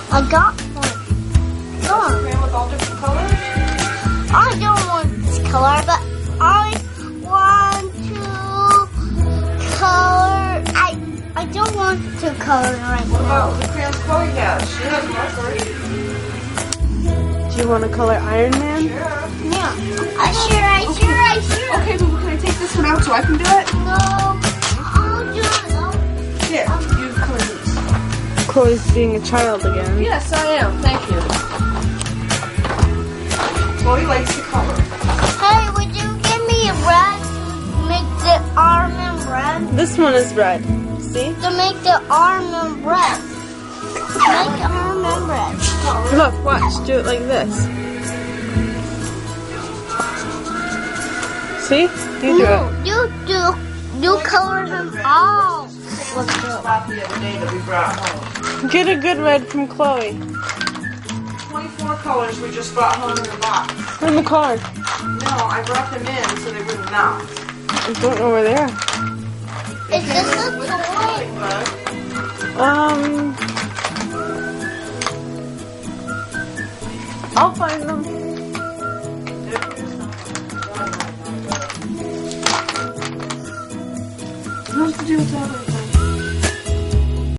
I got one. Oh. Crayon with all different colors? I don't want this color, but I want to color. I don't want to color right What now. about the crayons Chloe has? She has markers. Do you want to color Ironman? Yeah. Yeah. I sure. Okay, but can I take this one out so I can do it? No. I'll do it. Here, you color these. Chloe's being a child again. Yes, I am. Thank you. Chloe likes to color. Hey, would you give me a red to make the almond red? This one is red. See? To make the almond red. Make the almond red. Look, watch. Do it like this. See? You do it. No, you color them all. Let's do it. Spot the other day that we brought home. Get a good red from Chloe. 24 colors we just brought home in the box. In the car. No, I brought them in so they wouldn't melt. I don't know where they are. Is this a With the toy? coloring book.